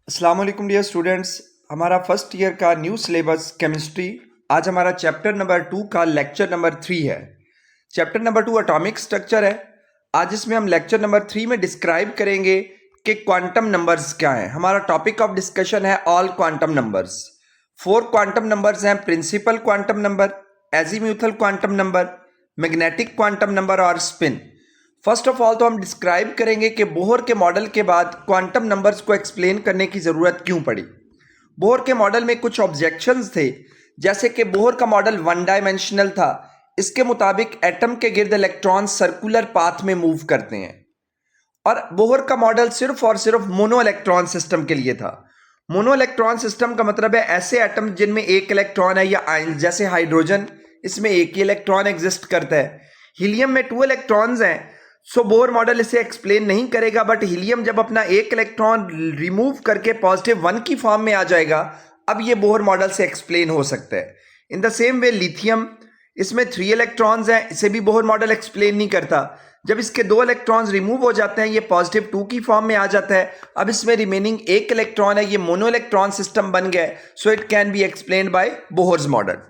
अस्सलाम वालेकुम dear students. हमारा फर्स्ट ईयर का न्यू सिलेबस केमिस्ट्री। आज हमारा चैप्टर नंबर 2 का लेक्चर नंबर 3 है। चैप्टर नंबर 2 एटॉमिक स्ट्रक्चर है। आज इसमें हम लेक्चर नंबर 3 में डिस्क्राइब करेंगे कि क्वांटम नंबर्स क्या हैं। हमारा टॉपिक ऑफ डिस्कशन है all quantum numbers. 4 quantum numbers हैं: principal quantum number, azimuthal quantum number, magnetic quantum number और स्पिन। फर्स्ट ऑफ ऑल तो हम डिस्क्राइब करेंगे कि बोहर के मॉडल के बाद क्वांटम नंबर्स को एक्सप्लेन करने की ज़रूरत क्यों पड़ी। बोहर के मॉडल में कुछ ऑब्जेक्शंस थे, जैसे कि बोहर का मॉडल वन डायमेंशनल था। इसके मुताबिक एटम के गिर्द इलेक्ट्रॉन सर्कुलर पाथ में मूव करते हैं, और बोहर का मॉडल सिर्फ और सिर्फ मोनो इलेक्ट्रॉन सिस्टम के लिए था। मोनो इलेक्ट्रॉन सिस्टम का मतलब है ऐसे एटम जिनमें एक इलेक्ट्रॉन है, या आयन, जैसे हाइड्रोजन, इसमें एक ही इलेक्ट्रॉन एग्जिस्ट करता है। हीलियम में 2 इलेक्ट्रॉन्स हैं, सो बोहर मॉडल इसे एक्सप्लेन नहीं करेगा। बट हीलियम जब अपना एक इलेक्ट्रॉन रिमूव करके +1 की फॉर्म में आ जाएगा, अब ये बोहर मॉडल से एक्सप्लेन हो सकता है। In the same way lithium, इसमें 3 इलेक्ट्रॉन्स हैं, इसे भी बोहर मॉडल एक्सप्लेन नहीं करता। जब इसके 2 इलेक्ट्रॉन्स रिमूव हो जाते हैं, ये +2 की फॉर्म में आ जाता है। अब इसमें रिमेनिंग एक इलेक्ट्रॉन है, ये मोनो इलेक्ट्रॉन सिस्टम बन गया, so it can be explained bye Bohr's model.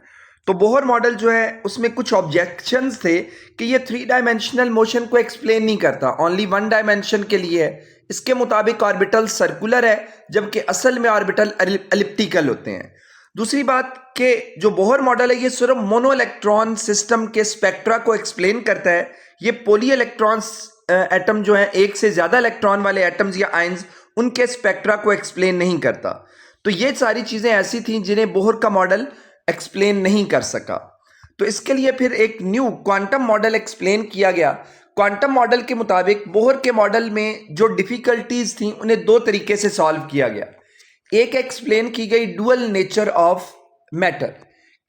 तो बोहर मॉडल जो है उसमें कुछ ऑब्जेक्शंस थे कि ये 3 डायमेंशनल मोशन को एक्सप्लेन नहीं करता, ओनली 1 डायमेंशन के लिए है। इसके मुताबिक ऑर्बिटल सर्कुलर है, जबकि असल में ऑर्बिटल एलिप्टिकल होते हैं। दूसरी बात कि जो बोहर मॉडल है ये सिर्फ मोनो इलेक्ट्रॉन सिस्टम के स्पेक्ट्रा को एक्सप्लेन करता है। ये पॉली इलेक्ट्रॉन्स एटम जो है, एक से ज्यादा इलेक्ट्रॉन वाले एटम्स या आयंस, उनके स्पेक्ट्रा को एक्सप्लेन नहीं करता। तो ये सारी चीजें ऐसी थी जिन्हें बोहर का मॉडल एक्सप्लेन नहीं कर सका। तो इसके लिए फिर एक न्यू क्वांटम मॉडल एक्सप्लेन किया गया। क्वांटम मॉडल के मुताबिक बोहर के मॉडल में जो डिफिकल्टीज थी उन्हें 2 तरीके से सॉल्व किया गया। एक एक्सप्लेन की गई डुअल नेचर ऑफ मैटर,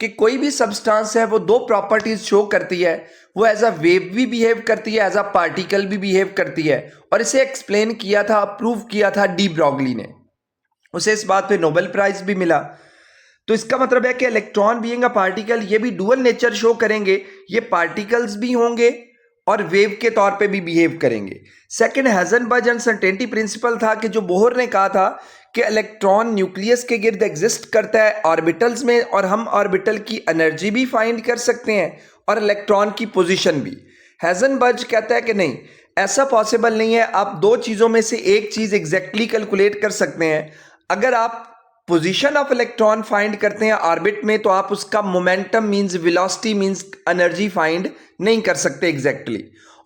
कि कोई भी सब्सटेंस है वो 2 प्रॉपर्टीज शो करती है, वो एज अ वेव भी बिहेव करती है, एज अ पार्टिकल भी बिहेव करती है। और इसे एक्सप्लेन किया था, प्रूव किया था डी ब्रॉगली ने। उसे इस बात पे नोबेल प्राइज भी मिला। तो इसका मतलब है कि इलेक्ट्रॉन बीइंग अ पार्टिकल, ये भी डुअल नेचर शो करेंगे। ये पार्टिकल्स भी होंगे और वेव के तौर पे भी बिहेव करेंगे। सेकंड, हाइजेनबर्ग अनसर्टेनिटी प्रिंसिपल था, कि जो बोहर ने कहा था कि इलेक्ट्रॉन न्यूक्लियस के गिर्द एग्जिस्ट करता है ऑर्बिटल्स में, और हम ऑर्बिटल की एनर्जी भी फाइंड कर सकते हैं और इलेक्ट्रॉन की पोजीशन भी। हाइजेनबर्ग कहता है कि नहीं, ऐसा पॉसिबल नहीं है। आप 2 चीजों में से एक चीज एग्जैक्टली कैलकुलेट कर सकते हैं। अगर आप पोजीशन ऑफ इलेक्ट्रॉन फाइंड करते हैं ऑर्बिट में, तो आप उसका momentum means velocity means energy find नहीं कर सकते एग्जैक्टली।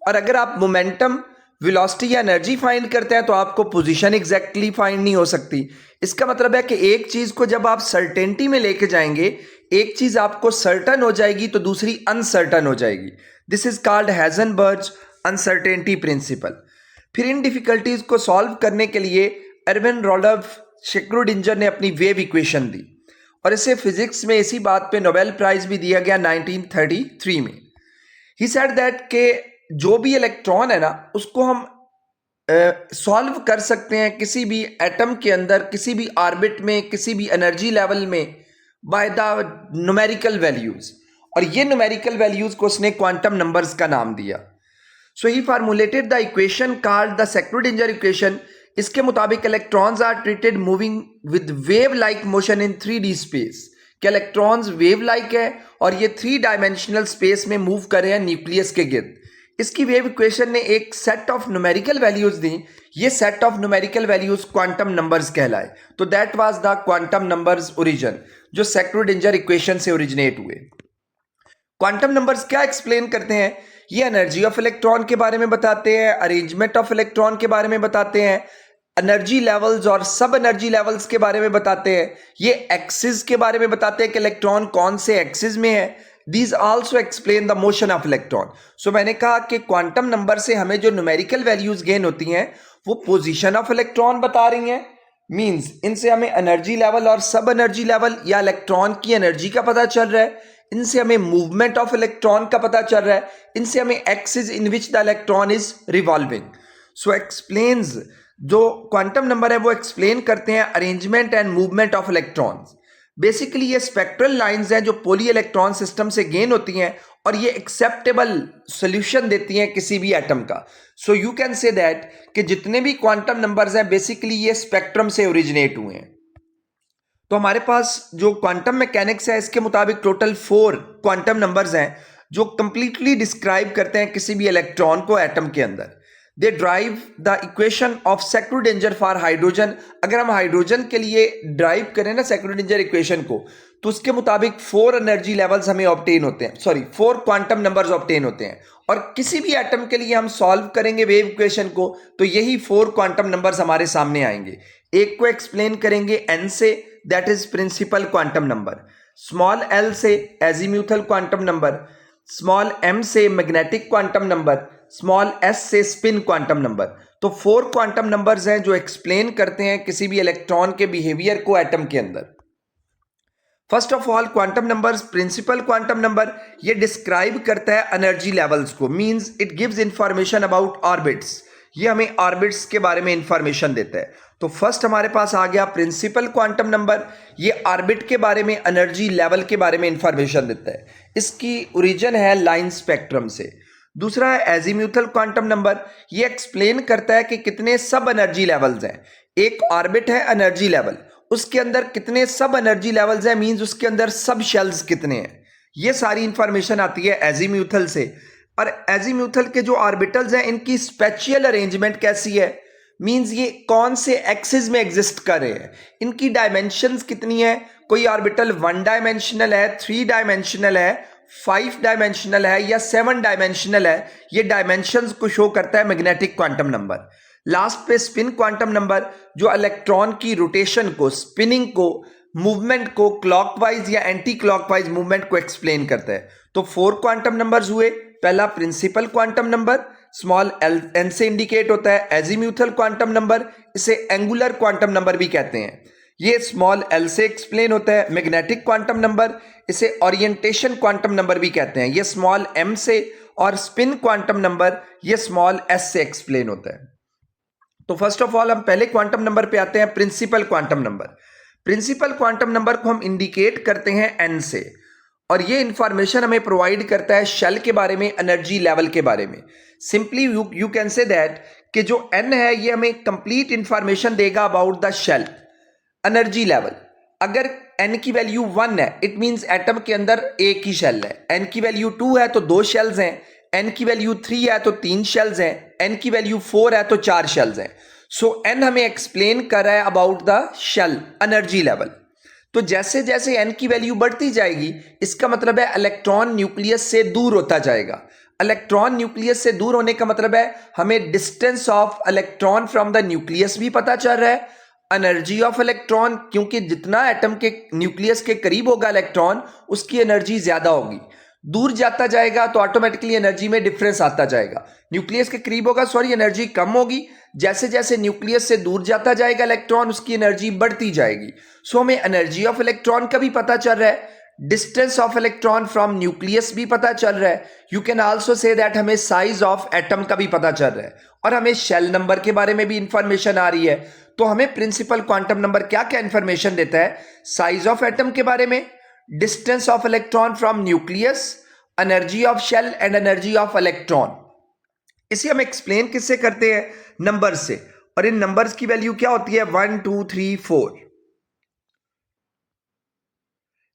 और अगर आप मोमेंटम, वेलोसिटी या एनर्जी फाइंड करते हैं, तो आपको पोजीशन एग्जैक्टली फाइंड नहीं हो सकती। इसका मतलब है कि एक चीज को जब आप सर्टेनिटी में लेके जाएंगे, एक चीज आपको सर्टन हो जाएगी तो दूसरी अनसर्टन हो जाएगी। This is called Heisenberg uncertainty principle. फिर इन डिफिकल्टीज को सॉल्व करने के लिए एरविन रॉडल्फ शेक्रूडिंजर ने अपनी वेव इक्वेशन दी, और इसे फिजिक्स में इसी बात पे नोबेल प्राइज भी दिया गया 1933 में। ही सेड दैट के जो भी इलेक्ट्रॉन है ना, उसको हम सॉल्व कर सकते हैं किसी भी एटम के अंदर, किसी भी ऑर्बिट में, किसी भी एनर्जी लेवल में, बाय द न्यूमेरिकल वैल्यूज। और ये न्यूमेरिकल वैल्यूज को उसने क्वांटम नंबर्स का नाम दिया। So he formulated the equation called the Schrodinger equation. इसके मुताबिक electrons are treated moving with wave like motion in 3D space, कि इलेक्ट्रॉन्स वेव लाइक है और ये 3 डायमेंशनल स्पेस में मूव कर रहे हैं न्यूक्लियस के गिर्द। इसकी वेव इक्वेशन ने एक सेट ऑफ न्यूमेरिकल वैल्यूज दी। ये set of numerical values quantum numbers कहलाए। तो that was the quantum numbers origin, जो शेक्रूडिंजर इक्वेशन से ओरिजिनेट हुए। क्वांटम नंबर्स क्या एक्सप्लेन करते हैं? ये एनर्जी ऑफ इलेक्ट्रॉन के बारे में बताते हैं, अरेंजमेंट ऑफ इलेक्ट्रॉन के बारे में बताते हैं, एनर्जी लेवल्स और सब एनर्जी लेवल्स के बारे में बताते हैं, ये एक्सिस के बारे में बताते हैं कि इलेक्ट्रॉन कौन से एक्सिस में है। These also explain the motion of electron. So मैंने कहा कि क्वांटम नंबर से हमें जो न्यूमेरिकल वैल्यूज गेन होती हैं, वो पोजीशन ऑफ इलेक्ट्रॉन बता रही हैं। मींस इनसे हमें एनर्जी लेवल और सब एनर्जी लेवल या इलेक्ट्रॉन की एनर्जी का पता चल रहा है। इनसे हमें मूवमेंट ऑफ इलेक्ट्रॉन का पता चल रहा है। इनसे हमें axis in which the electron is revolving. So explains, जो क्वांटम नंबर है वो एक्सप्लेन करते हैं arrangement and movement of electrons. Basically ये स्पेक्ट्रल लाइंस हैं जो पोली इलेक्ट्रॉन सिस्टम से गेन होती हैं और ये एक्सेप्टेबल सॉल्यूशन देती हैं किसी भी एटम का। So you can say that कि जितने भी क्वांटम नंबर्स हैं बेसिकली ये स्पेक्ट्रम से ओरिजिनेट हुए हैं। तो हमारे पास जो क्वांटम मैकेनिक्स है इसके मुताबिक टोटल 4 क्वांटम नंबर्स हैं जो कंप्लीटली डिस्क्राइब करते हैं किसी भी इलेक्ट्रॉन को एटम के अंदर। They drive the equation of Schrodinger for hydrogen. अगर हम हाइड्रोजन के लिए ड्राइव करें ना सेक्रोडेंजर इक्वेशन को, तो उसके मुताबिक 4 एनर्जी लेवल्स हमें ऑब्टेन होते हैं, 4 क्वांटम नंबर्स ऑब्टेन होते हैं। और किसी भी एटम के लिए हम सॉल्व करेंगे वेव इक्वेशन को तो यही 4 क्वांटम नंबर्स हमारे सामने आएंगे। एक को एक्सप्लेन करेंगे n से, that is principal quantum number, small l से azimuthal quantum number, small m से magnetic quantum number, small s से स्पिन क्वांटम नंबर। तो 4 क्वांटम नंबर्स हैं जो एक्सप्लेन करते हैं किसी भी इलेक्ट्रॉन के बिहेवियर को एटम के अंदर। First of all quantum numbers, principal quantum number ये डिस्क्राइब करता है एनर्जी लेवल्स को, means it gives information about orbits. ये हमें ऑर्बिट्स के बारे में इंफॉर्मेशन देता है। तो फर्स्ट हमारे पास आ गया प्रिंसिपल क्वांटम नंबर, ये ऑर्बिट के बारे में, एनर्जी लेवल के बारे में इंफॉर्मेशन देता है। इसकी ओरिजिन है लाइन स्पेक्ट्रम से। दूसरा है एजीम्यूथल क्वांटम नंबर, ये एक्सप्लेन करता है कि कितने सब एनर्जी लेवल्स हैं। एक ऑर्बिट है एनर्जी लेवल, उसके अंदर कितने सब एनर्जी लेवल्स हैं, मींस उसके अंदर सब शेल्स कितने हैं। ये सारी इंफॉर्मेशन आती है एजीम्यूथल से। और एजीम्यूथल के जो ऑर्बिटल्स हैं इनकी स्पेशियल अरेंजमेंट कैसी है, मींस ये कौन से एक्सिस में एग्जिस्ट कर रहे हैं, इनकी डायमेंशंस कितनी है। कोई ऑर्बिटल 1 डायमेंशनल है, 3 डायमेंशनल है, 5 डायमेंशनल है या 7 डायमेंशनल है। ये डायमेंशंस को शो करता है मैग्नेटिक क्वांटम नंबर। लास्ट पे स्पिन क्वांटम नंबर जो इलेक्ट्रॉन की रोटेशन को, स्पिनिंग को, मूवमेंट को, क्लॉकवाइज या एंटी क्लॉकवाइज मूवमेंट को एक्सप्लेन करता है। तो 4 क्वांटम नंबर्स हुए। पहला principal quantum number, small n से इंडिकेट होता है। एजीम्यूथल क्वांटम नंबर, इसे एंगुलर क्वांटम नंबर भी कहते हैं, ये स्मॉल l से एक्सप्लेन होता है। मैग्नेटिक क्वांटम नंबर, इसे ओरिएंटेशन क्वांटम नंबर भी कहते हैं, ये स्मॉल m से। और स्पिन क्वांटम नंबर ये स्मॉल s से एक्सप्लेन होता है। तो फर्स्ट ऑफ ऑल हम पहले क्वांटम नंबर पे आते हैं, principal quantum number. Principal quantum number को हम इंडिकेट करते हैं n से, और ये इंफॉर्मेशन हमें प्रोवाइड करता है शेल के बारे में, एनर्जी लेवल के बारे में। Simply you can say that कि जो n है ये हमें कंप्लीट इंफॉर्मेशन देगा about the shell energy level. अगर n की वैल्यू 1 है, इट मींस एटम के अंदर एक ही शेल है। n की वैल्यू 2 है तो 2 शेल्स हैं, n की वैल्यू 3 है तो 3 शेल्स हैं, n की वैल्यू 4 है तो 4 शेल्स हैं। सो n हमें एक्सप्लेन कर रहा है about the shell energy level. तो जैसे जैसे n की वैल्यू बढ़ती जाएगी, इसका मतलब है इलेक्ट्रॉन न्यूक्लियस से दूर होता जाएगा। इलेक्ट्रॉन न्यूक्लियस से दूर होने का मतलब है हमें distance of electron from the nucleus भी पता चल रहा है, एनर्जी ऑफ इलेक्ट्रॉन, क्योंकि जितना एटम के न्यूक्लियस के करीब होगा इलेक्ट्रॉन उसकी एनर्जी ज्यादा होगी। दूर जाता जाएगा तो ऑटोमेटिकली एनर्जी में डिफरेंस आता जाएगा। न्यूक्लियस के करीब होगा, एनर्जी कम होगी। जैसे जैसे न्यूक्लियस से दूर जाता जाएगा इलेक्ट्रॉन, उसकी एनर्जी बढ़ती जाएगी। सो हमें एनर्जी ऑफ इलेक्ट्रॉन का भी पता चल रहा है, distance of electron from nucleus भी पता चल रहा है। You can also say that हमें साइज ऑफ एटम का भी पता चल रहा है, और हमें शेल नंबर के बारे में भी इंफॉर्मेशन आ रही है। तो हमें प्रिंसिपल क्वांटम नंबर क्या क्या इंफॉर्मेशन देता है, साइज ऑफ एटम के बारे में, distance of electron from nucleus, energy of shell and energy of electron. इसे हम एक्सप्लेन किससे करते हैं, नंबर से। और इन नंबर्स की वैल्यू क्या होती है, 1 2 3 4।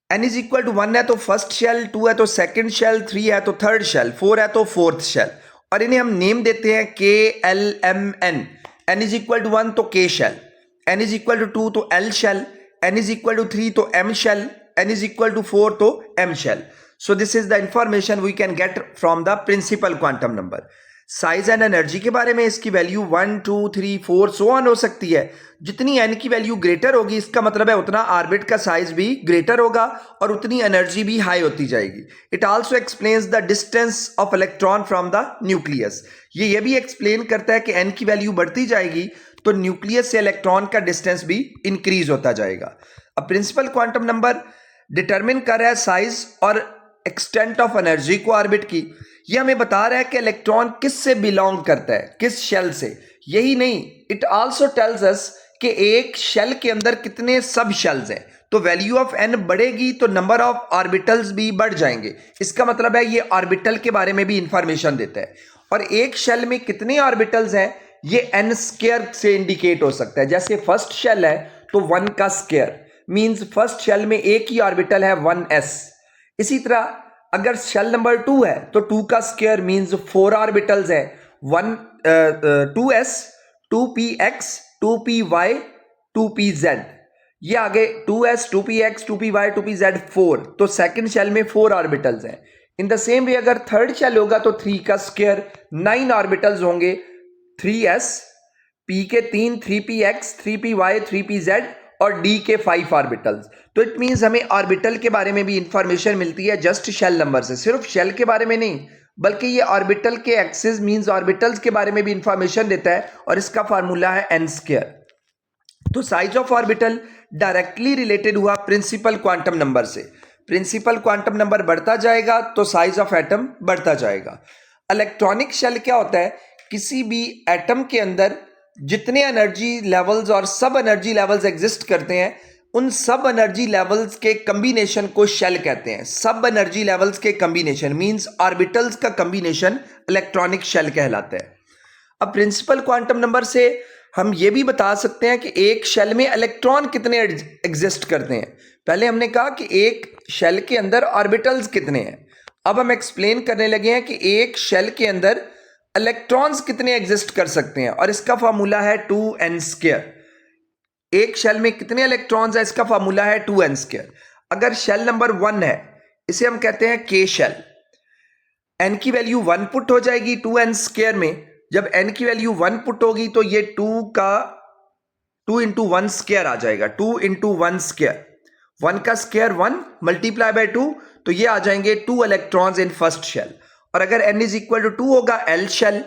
n इज इक्वल टू 1 है तो फर्स्ट शेल, 2 है तो सेकंड शेल, 3 है तो थर्ड शेल, 4 है तो फोर्थ शेल। और इन्हें हम नेम देते हैं k l m n। n is equal to 1 तो k shell, n is equal to 2 तो l shell, n is equal to 3 तो m shell, n is equal to 4 तो m shell. So this is the information we can get from the principal quantum number. Size and energy के बारे में इसकी value 1 2 3 4 so on हो सकती है। जितनी n की वैल्यू ग्रेटर होगी इसका मतलब है उतना ऑर्बिट का साइज भी ग्रेटर होगा और उतनी एनर्जी भी हाई होती जाएगी। It also explains the distance of electron from the nucleus. ये भी एक्सप्लेन करता है कि n की वैल्यू बढ़ती जाएगी तो न्यूक्लियस से इलेक्ट्रॉन का डिस्टेंस भी इंक्रीज होता जाएगा। अब प्रिंसिपल क्वांटम नंबर डिटरमिन कर रहा है साइज और एक्सटेंट ऑफ एनर्जी को ऑर्बिट की। ये हमें बता रहा है कि इलेक्ट्रॉन किस से बिलोंग करता है, किस शेल से। यही नहीं, इट आल्सो टेल्स अस कि एक शेल के अंदर कितने सब शेल्स हैं। तो वैल्यू ऑफ n बढ़ेगी तो नंबर ऑफ ऑर्बिटल्स भी बढ़ जाएंगे। इसका मतलब है ये ऑर्बिटल के बारे में भी इंफॉर्मेशन देता है। और एक शेल में कितने ऑर्बिटल्स हैं ये n स्क्वायर से इंडिकेट हो सकता है। जैसे फर्स्ट शेल है तो 1 का स्क्वायर मींस फर्स्ट शेल में एक ही ऑर्बिटल है 1s। इसी तरह अगर शेल नंबर 2 है तो 2 का स्क्वायर मींस 4 ऑर्बिटल्स है 2s 2px 2py 2pz। ये आगे 2s 2px 2py 2pz 4, तो सेकंड शेल में 4 ऑर्बिटल्स हैं। इन द सेम वे अगर थर्ड शेल होगा तो 3 का स्क्वायर 9 ऑर्बिटल्स होंगे 3s, p के 3 3px 3py 3pz और d के 5 ऑर्बिटल्स। तो इट मींस हमें ऑर्बिटल के बारे में भी इंफॉर्मेशन मिलती है जस्ट शेल नंबर से, सिर्फ शेल के बारे में नहीं बल्कि ये ऑर्बिटल के एक्सिस मींस ऑर्बिटल्स के बारे में भी इंफॉर्मेशन देता है और इसका फार्मूला है n स्क्वायर। तो size of orbital directly related हुआ प्रिंसिपल क्वांटम नंबर से। प्रिंसिपल क्वांटम नंबर बढ़ता जाएगा तो साइज ऑफ एटम बढ़ता जाएगा। इलेक्ट्रॉनिक शेल क्या होता है, किसी भी एटम के अंदर जितने एनर्जी लेवल्स और सब एनर्जी लेवल्स एग्जिस्ट करते हैं उन सब एनर्जी लेवल्स के कॉम्बिनेशन को शेल कहते हैं। सब एनर्जी लेवल्स के कॉम्बिनेशन मींस ऑर्बिटल्स का कॉम्बिनेशन इलेक्ट्रॉनिक शेल कहलाता है। अब प्रिंसिपल क्वांटम नंबर से हम ये भी बता सकते हैं कि एक शेल में इलेक्ट्रॉन कितने एग्जिस्ट करते हैं। पहले हमने कहा कि एक शेल के अंदर ऑर्बिटल्स कितने हैं, अब हम एक्सप्लेन करने लगे हैं कि एक शेल के अंदर इलेक्ट्रॉन्स कितने एग्जिस्ट कर सकते हैं और इसका फार्मूला है 2n स्क्वायर। एक शेल में कितने इलेक्ट्रॉन्स है इसका फार्मूला है 2n स्क्वायर। अगर शेल नंबर 1 है इसे हम कहते हैं k शेल, n की वैल्यू 1 पुट हो जाएगी 2n स्क्वायर में। जब n की वैल्यू 1 पुट होगी तो ये 2 इंटू 1 स्क्वायर आ जाएगा, 2 इंटू 1 स्क्वायर, 1 का स्क्वायर 1 मल्टीप्लाई बाय 2, तो ये आ जाएंगे 2 इलेक्ट्रॉन्स इन फर्स्ट शेल। और अगर n इज इक्वल टू 2 होगा L शेल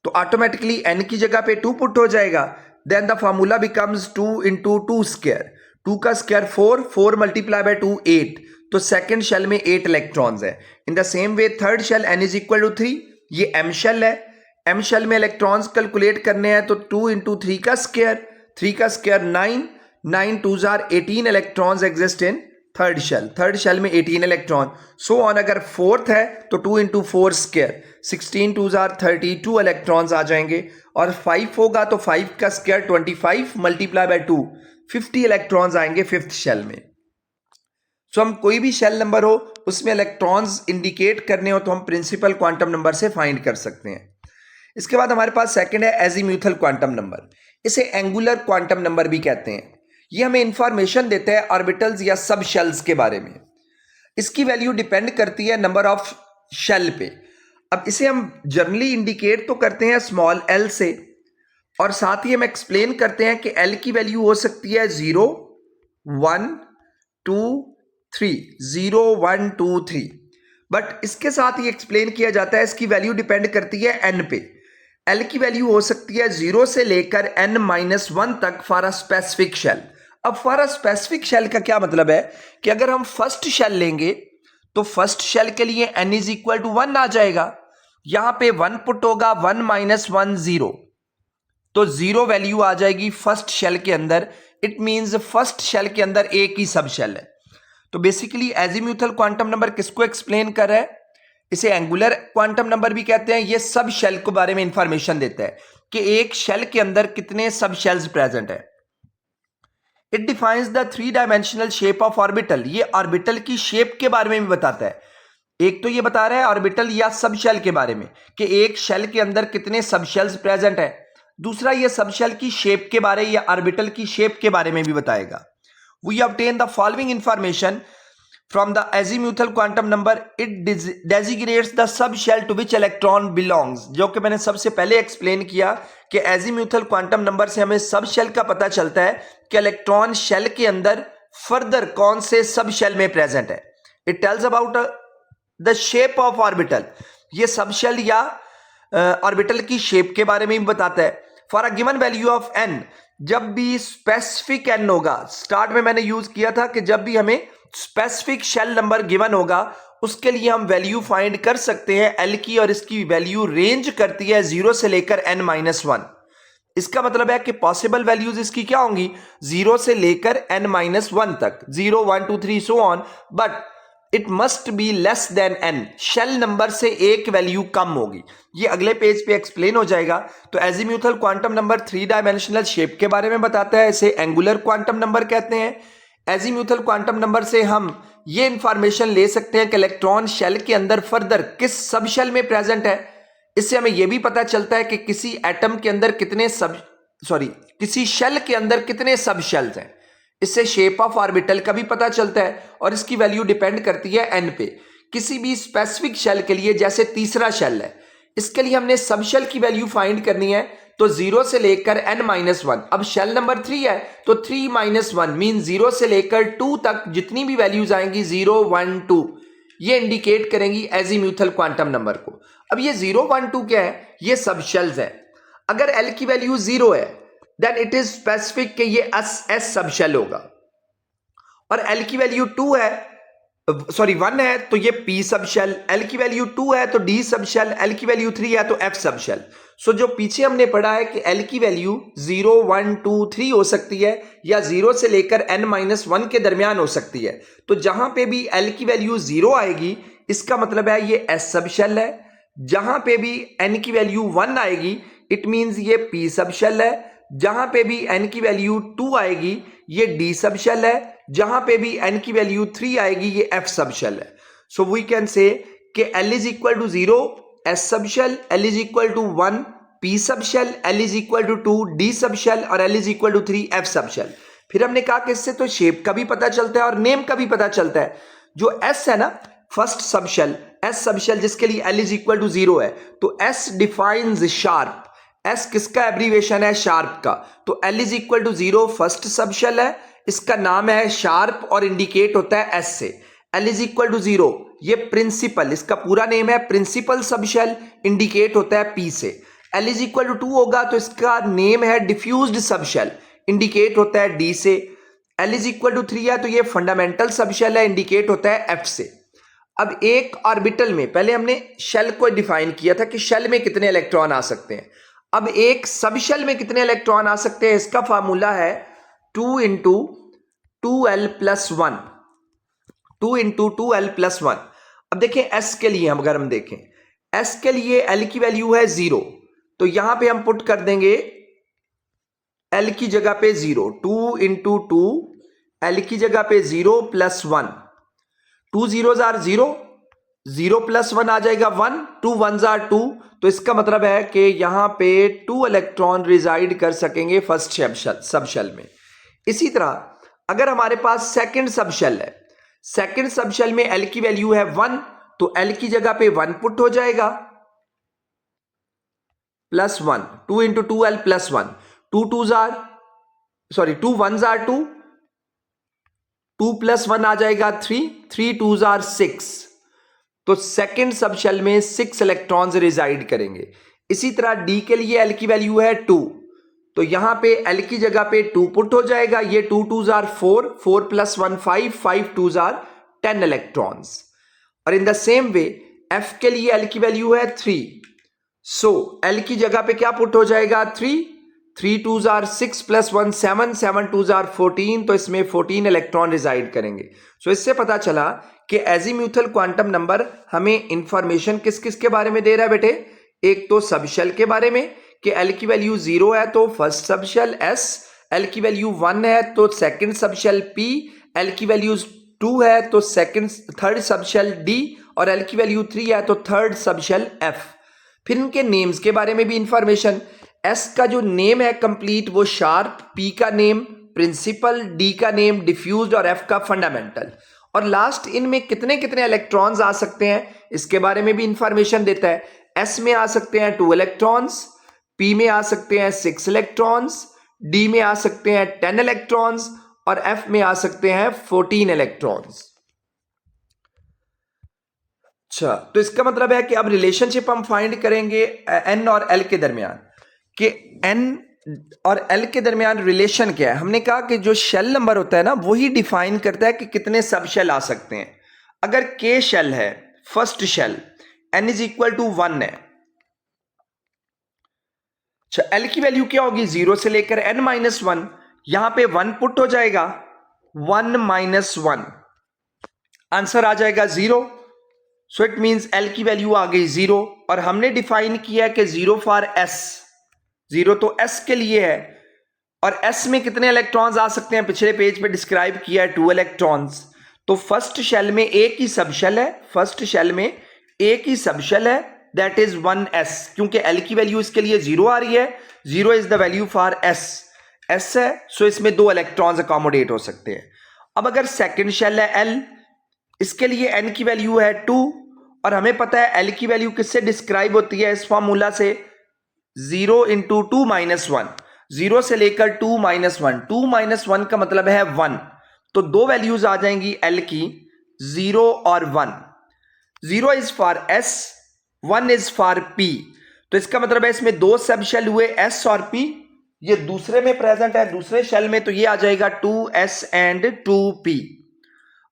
तो ऑटोमेटिकली n की जगह पे 2 पुट हो जाएगा। Then the formula becomes 2 into 2 square, 2 का स्क्वायर 4, 4 मल्टीप्लाई बाय 2 8, तो सेकंड शेल में 8 इलेक्ट्रॉन्स है। In the same way third shell n is equal to 3, ये m शेल है। m शेल में इलेक्ट्रॉन्स कैलकुलेट करने हैं तो 2 इंटू 3 का स्क्वायर, 3 का स्क्वायर 9, 9 2 जार 18 electrons exist in third shell, third shell में 18 इलेक्ट्रॉन। सो ऑन अगर फोर्थ है तो 2 इंटू 4 स्क्वायर, 16 2 जार 32 इलेक्ट्रॉन्स आ जाएंगे। और 5 होगा तो 5 का स्क्वायर 25 मल्टीप्लाई बाय 2, 50 इलेक्ट्रॉन्स आएंगे फिफ्थ शेल में। सो हम कोई भी शेल नंबर हो उसमें इलेक्ट्रॉन्स इंडिकेट करने हो तो हम प्रिंसिपल क्वांटम नंबर से फाइंड कर सकते हैं। इसके बाद हमारे पास सेकंड है एजीम्यूथल क्वांटम नंबर, इसे एंगुलर क्वांटम नंबर भी कहते हैं। ये हमें इंफॉर्मेशन देता है ऑर्बिटल्स या सब शेल्स के बारे में। इसकी वैल्यू डिपेंड करती है नंबर ऑफ शेल पे। अब इसे हम जनरली इंडिकेट तो करते हैं स्मॉल l से और साथ ही हम एक्सप्लेन करते हैं कि l की वैल्यू हो सकती है 0 1 2 3, 0 1 2 3, बट इसके साथ ही एक्सप्लेन किया जाता है इसकी वैल्यू डिपेंड करती है n पे। l की वैल्यू हो सकती है 0 से लेकर n-1 तक फॉर अ स्पेसिफिक शेल। अब फॉर अ स्पेसिफिक शेल का क्या मतलब है कि अगर हम फर्स्ट शेल लेंगे तो फर्स्ट शेल के लिए n इज इक्वल टू 1 आ जाएगा, यहां पे 1 पुट होगा 1 - 1 0, तो 0 वैल्यू आ जाएगी फर्स्ट शेल के अंदर। इट मींस फर्स्ट शेल के अंदर एक ही सब शेल है। तो बेसिकली एजीम्यूथल क्वांटम नंबर किसको एक्सप्लेन कर रहा है, इसे एंगुलर क्वांटम नंबर भी कहते हैं। ये सब शेल के बारे में इंफॉर्मेशन देता है कि एक शेल के अंदर कितने सब शेल्स प्रेजेंट है। It defines the 3 dimensional shape of orbital, ये ऑर्बिटल की शेप के बारे में भी बताता है। एक तो ये बता रहा है ऑर्बिटल या सब शेल के बारे में कि एक शेल के अंदर कितने सब शेल्स प्रेजेंट है। दूसरा ये सब शेल की शेप के बारे या ऑर्बिटल की शेप के बारे में भी बताएगा। We obtain the following information from the azimuthal quantum number. It designates the subshell to which electron belongs, जो कि मैंने सबसे पहले एक्सप्लेन किया कि एजीम्यूथल क्वांटम नंबर से हमें सब शेल का पता चलता है कि इलेक्ट्रॉन शेल के अंदर फर्दर कौन से सब शेल में प्रेजेंट है। It tells about the shape of orbital, ये सब शेल या ऑर्बिटल की शेप के बारे में भी बताता है। For a given value of n, जब भी स्पेसिफिक n होगा, स्टार्ट में मैंने यूज किया था कि जब भी हमें स्पेसिफिक शेल नंबर गिवन होगा उसके लिए हम वैल्यू फाइंड कर सकते हैं l की, और इसकी वैल्यू रेंज करती है 0 से लेकर n-1। इसका मतलब है कि पॉसिबल वैल्यूज इसकी क्या होंगी, 0 से लेकर n-1 तक, 0 1 2 3 so on, but it must be less than n, shell number से एक वैल्यू कम होगी। ये अगले पेज पे एक्सप्लेन हो जाएगा। तो azimuthal quantum number 3 dimensional shape के बारे में बताता है, इसे एंगुलर क्वांटम नंबर कहते हैं। एजीम्यूथल क्वांटम नंबर से हम ये इंफॉर्मेशन ले सकते हैं कि इलेक्ट्रॉन शेल के अंदर फर्दर किस सब शेल में प्रेजेंट है। इससे हमें यह भी पता चलता है कि किसी एटम के अंदर किसी शेल के अंदर कितने सब शेल्स हैं। इससे शेप ऑफ ऑर्बिटल का भी पता चलता है और इसकी वैल्यू डिपेंड करती है n पे। किसी भी स्पेसिफिक शेल के लिए, जैसे तीसरा शेल है, इसके लिए हमने सब शेल की वैल्यू फाइंड करनी है, तो 0 से लेकर n-1। अब शेल नंबर 3 है तो 3-1 मीन 0 से लेकर 2 तक जितनी भी वैल्यूज आएंगी 0 1 2 ये इंडिकेट करेंगी एजीम्यूथल क्वांटम नंबर को। अब ये 0 1 2 क्या है, ये सब शेल्स हैं। अगर L की वैल्यू 0 है देन इट इज स्पेसिफिक कि ये S सब शेल होगा, और L की वैल्यू 1 है तो ये P सब शेल, L की वैल्यू 2 है तो D सब शेल, L की वैल्यू 3 है तो F सब शेल। सो जो पीछे हमने पढ़ा है कि L की वैल्यू 0 1 2 3 हो सकती है या 0 से लेकर n-1 के दरमियान हो सकती है। तो जहां पे भी L की वैल्यू 0 आएगी इसका मतलब है ये S सब शेल है, जहां पे भी n की वैल्यू 1 आएगी इट मींस ये P सब शेल है, जहां पे भी n की वैल्यू 2 आएगी ये D सब शेल है, जहां पे भी n की वैल्यू 3 आएगी ये F सब शेल है। सो वी कैन से कि L is equal to 0 S sub shell, L is equal to 1 P sub shell, L is equal to 2 D sub shell और L is equal to 3 F sub shell. फिर हमने कहा कि इससे तो shape का भी पता चलता है और नेम का भी पता चलता है। जो S है ना, first sub shell, S sub shell जिसके लिए L इज इक्वल टू 0 है, तो S डिफाइंस शार्प। S किसका एब्रीवेशन है, शार्प का। तो L is equal to 0 first sub shell है, इसका नाम है शार्प और इंडिकेट होता है S से। L इज इक्वल टू 0 ये प्रिंसिपल, इसका पूरा नेम है प्रिंसिपल सब शेल, इंडिकेट होता है P से। L इज इक्वल टू 2 होगा तो इसका नेम है डिफ्यूज्ड सब शेल, इंडिकेट होता है D से। L इज इक्वल टू 3 है तो ये फंडामेंटल सब शेल है, इंडिकेट होता है F से। अब एक ऑर्बिटल में पहले हमने शेल को डिफाइन किया था कि शेल में कितने इलेक्ट्रॉन आ सकते हैं। अब एक सब शेल में कितने इलेक्ट्रॉन आ सकते हैं, इसका फार्मूला है 2 into 2L plus 1, 2 into 2L plus 1। अब देखें S के लिए, अगर हम देखें S के लिए L की वैल्यू है 0, तो यहां पे हम पुट कर देंगे L की जगह पे 0, 2 इंटू 2 L की जगह पे 0 प्लस 1, 2 zeros are 0, 0 प्लस 1 आ जाएगा 1, 2 ones are 2। तो इसका मतलब है कि यहां पे 2 इलेक्ट्रॉन रिजाइड कर सकेंगे फर्स्ट सब शेल में। इसी तरह अगर हमारे पास सेकंड सब शेल है, सेकंड सब शेल में L की वैल्यू है 1, तो L की जगह पे 1 पुट हो जाएगा plus 1, 2 into 2L plus 1, 2 ones are 2, 2 plus 1 आ जाएगा 3, 3 2s are 6। तो सेकंड सब शेल में 6 इलेक्ट्रॉन्स रिजाइड करेंगे। इसी तरह D के लिए L की वैल्यू है 2, तो यहां पे L की जगह पे 2 पुट हो जाएगा, ये 2 2s are 4, 4 plus 1 5, 5 2s are 10 electrons. और in the same way F के लिए L की वैल्यू है 3, सो L की जगह पे क्या पुट हो जाएगा 3, 3 2s are 6 plus 1 7, 7 2s are 14, तो इसमें 14 इलेक्ट्रॉन रिजाइड करेंगे। सो इससे पता चला कि एजीम्यूथल क्वांटम नंबर हमें इंफॉर्मेशन किस किस के बारे में दे रहा है बेटे। एक तो सब शेल के बारे में कि L की वैल्यू 0 है तो first sub shell S, L की वैल्यू 1 है तो second sub shell P, L की वैल्यू 2 है तो थर्ड सब शेल D, और L की वैल्यू 3 है तो थर्ड सब शेल F। फिर इनके नेम्स के बारे में भी इंफॉर्मेशन, S का जो नेम है कंप्लीट वो शार्प, P का नेम प्रिंसिपल, D का नेम डिफ्यूज्ड और F का फंडामेंटल। और लास्ट इनमें कितने कितने इलेक्ट्रॉन्स आ सकते हैं इसके बारे में भी इंफॉर्मेशन देता है। S में आ सकते हैं 2 इलेक्ट्रॉन्स, P में आ सकते हैं 6 इलेक्ट्रॉन्स, D में आ सकते हैं 10 इलेक्ट्रॉन्स और F में आ सकते हैं 14 इलेक्ट्रॉन्स। अच्छा, तो इसका मतलब है कि अब रिलेशनशिप हम फाइंड करेंगे N और L के दरमियान, कि N और L के दरमियान रिलेशन क्या है। हमने कहा कि जो शेल नंबर होता है ना वही डिफाइन करता है कि कितने सब शेल आ सकते हैं। अगर K शेल है, first shell, N is equal to 1 है, अच्छा, एल की वैल्यू क्या होगी, 0 से लेकर n माइनस 1, यहां पे 1 पुट हो जाएगा, 1 माइनस 1, आंसर आ जाएगा 0। सो इट मींस एल की वैल्यू आ गई 0। और हमने डिफाइन किया कि 0 फॉर s, 0 तो s के लिए है, और s में कितने इलेक्ट्रॉन्स आ सकते हैं, पिछले पेज पे डिस्क्राइब किया है 2 इलेक्ट्रॉन्स। तो फर्स्ट शेल में एक ही सब शेल है, फर्स्ट शेल में एक ही सब शेल है, दैट इज 1s, क्योंकि l की वैल्यू इसके लिए 0 आ रही है, 0 is the value for s है, सो इसमें 2 इलेक्ट्रॉन्स अकोमोडेट हो सकते हैं। अब अगर सेकंड शेल है l, इसके लिए n की वैल्यू है 2, और हमें पता है l की वैल्यू किससे डिस्क्राइब होती है, इस फॉर्मूला से, 0 इंटू 2 माइनस 1, 0 से लेकर 2 माइनस 1, 2 माइनस 1 का मतलब है 1, तो दो वैल्यूज आ जाएंगी l की, 0 और 1। 0 is for s, 1 is for p, तो इसका मतलब है इसमें दो सब शेल हुए s और p, ये दूसरे में प्रेजेंट है, दूसरे शेल में, तो ये आ जाएगा 2s एंड 2p।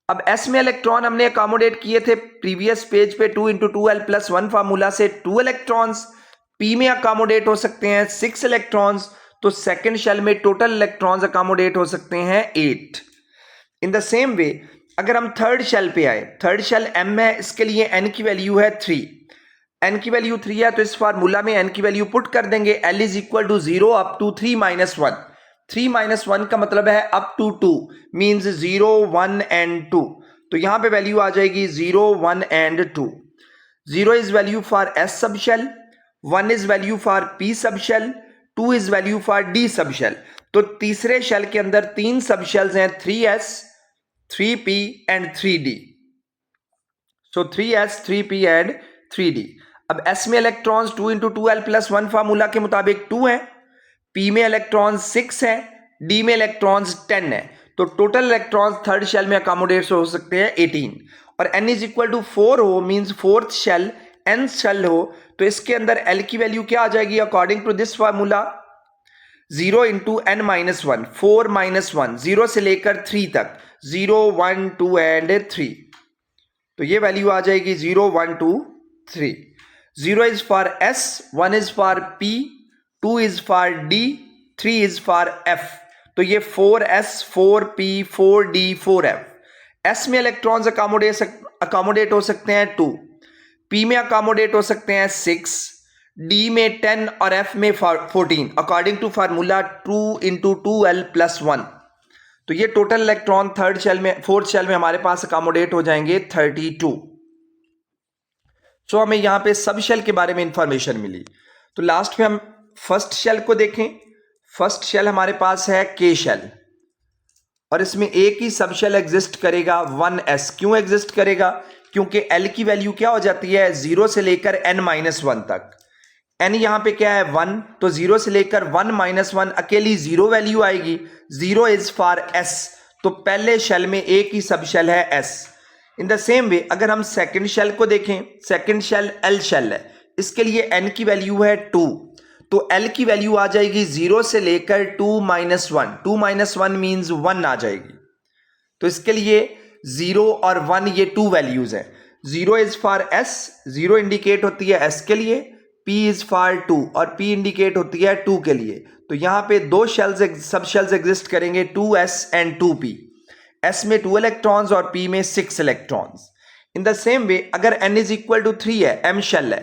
अब s में इलेक्ट्रॉन हमने अकोमोडेट किए थे प्रीवियस पेज पे 2 इंटू 2l प्लस 1 फार्मूला से, 2 इलेक्ट्रॉन्स, p में अकोमोडेट हो सकते हैं 6 इलेक्ट्रॉन्स, तो सेकेंड शेल में टोटल इलेक्ट्रॉन्स अकोमोडेट हो सकते हैं 8। इन द सेम वे अगर हम थर्ड शेल पे आए, थर्ड शेल m है, इसके लिए n की वैल्यू है 3, n की वैल्यू 3 है, तो इस फार्मूला में n की वैल्यू पुट कर देंगे, l is equal to 0 up to 3 minus 1, 3 minus 1 का मतलब है अप टू 2, मीन्स 0 1 एंड 2, तो यहां पे वैल्यू आ जाएगी 0 1 and 2। 0 is value for s sub shell, 1 is value for p sub shell, 2 is value for d sub shell. तो तीसरे shell के अंदर तीन सब शेल्स हैं, 3s 3p and 3d, so 3s 3p and 3d। अब s में electrons 2 into 2l plus 1 formula के मुताबिक 2 है, p में इलेक्ट्रॉन्स 6 है, d में इलेक्ट्रॉन्स 10 है, तो टोटल इलेक्ट्रॉन्स थर्ड शेल में अकोमोडेट हो सकते हैं 18। और n इज इक्वल टू 4 हो, means fourth shell nth shell हो, तो इसके अंदर l की वैल्यू क्या आ जाएगी according to this formula, 0 into n minus 1, 4 minus 1, 0 से लेकर 3 तक, 0 1 2 एंड 3, तो ये वैल्यू आ जाएगी 0 1 2 3। 0 is for s, 1 is for p, 2 is for d, 3 is for f, तो ये 4s 4p 4d 4f। s में इलेक्ट्रॉन्स अकोमोडेट हो सकते हैं 2, p में अकोमोडेट हो सकते हैं 6, d में 10 और f में 14, according to formula 2 into 2l plus 1। तो ये टोटल इलेक्ट्रॉन थर्ड शेल में, फोर्थ शेल में हमारे पास अकोमोडेट हो जाएंगे 32। सो हमें यहां पे सब शेल के बारे में इंफॉर्मेशन मिली। तो लास्ट में हम फर्स्ट शेल को देखें। फर्स्ट शेल हमारे पास है के शेल, और इसमें एक ही सब शेल एग्जिस्ट करेगा 1s। क्यों एग्जिस्ट करेगा, क्योंकि l की वैल्यू क्या हो जाती है 0 से लेकर n माइनस 1 तक, n यहां पे क्या है 1, तो 0 से लेकर 1 माइनस 1 अकेली 0 वैल्यू आएगी, 0 इज फॉर s, तो पहले शेल में एक ही सब शेल है s। इन द सेम वे अगर हम सेकंड शेल को देखें, सेकंड शेल l शेल है, इसके लिए n की वैल्यू है 2, तो l की वैल्यू आ जाएगी 0 से लेकर 2 माइनस 1, 2 माइनस 1 मीन्स 1 आ जाएगी, तो इसके लिए 0 और 1 ये 2 वैल्यूज है। 0 इज फॉर s, 0 इंडिकेट होती है s के लिए, p इज फॉर 2 और p इंडिकेट होती है 2 के लिए, तो यहां पे दो शेल्स सब शेल्स एग्जिस्ट करेंगे 2s एंड 2p, s में 2 इलेक्ट्रॉन्स और p में 6 इलेक्ट्रॉन्स। इन द सेम वे अगर n इज इक्वल टू 3 है, m शेल है,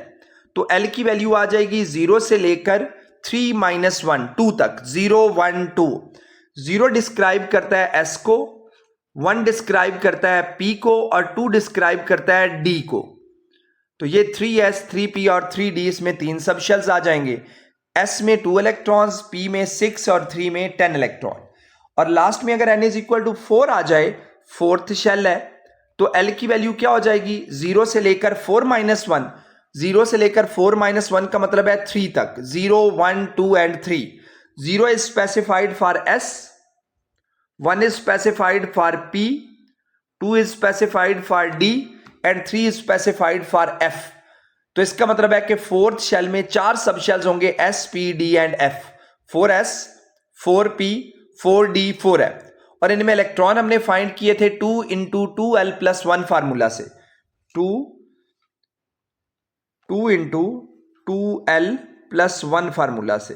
तो l की वैल्यू आ जाएगी 0 से लेकर 3 माइनस 1 2 तक, 0 1 2। 0 डिस्क्राइब करता है s को, 1 डिस्क्राइब करता है p को, और 2 डिस्क्राइब करता है d को, तो ये 3s 3p और 3d इसमें तीन सब शेल्स आ जाएंगे, s में 2 इलेक्ट्रॉन्स, p में 6 और 3 में 10 इलेक्ट्रॉन। और लास्ट में अगर n इज इक्वल टू 4 आ जाए, फोर्थ शेल है, तो l की वैल्यू क्या हो जाएगी 0 से लेकर 4 माइनस 1, 0 से लेकर 4 माइनस 1 का मतलब है 3 तक, 0 1 2 and 3। 0 is specified for s, 1 is specified for p, 2 is specified for d and 3 is specified for f। तो इसका मतलब है कि फोर्थ शेल में 4 सब शेल्स होंगे s p d and f, 4s 4p 4d 4f, और इनमें इलेक्ट्रॉन हमने फाइंड किए थे 2 इंटू 2l प्लस 1 फार्मूला से, 2 इंटू 2l प्लस 1 फार्मूला से।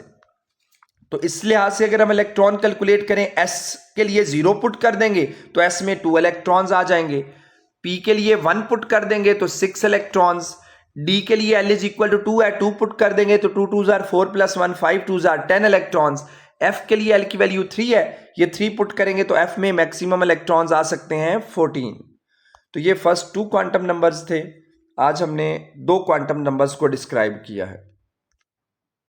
तो इस लिहाज से अगर हम इलेक्ट्रॉन कैलकुलेट करें, s के लिए 0 पुट कर देंगे तो s में 2 इलेक्ट्रॉन्स आ जाएंगे, p के लिए 1 पुट कर देंगे तो 6 इलेक्ट्रॉन्स, d के लिए l इज इक्वल टू 2 है, 2 पुट कर देंगे तो 2 2 jar 4 plus 1 5 2 jar 10 electrons, f के लिए l की वैल्यू 3 है, ये 3 पुट करेंगे तो f में मैक्सिमम इलेक्ट्रॉन्स आ सकते हैं 14। तो ये फर्स्ट 2 क्वांटम नंबर्स थे। आज हमने 2 क्वांटम नंबर्स को डिस्क्राइब किया है।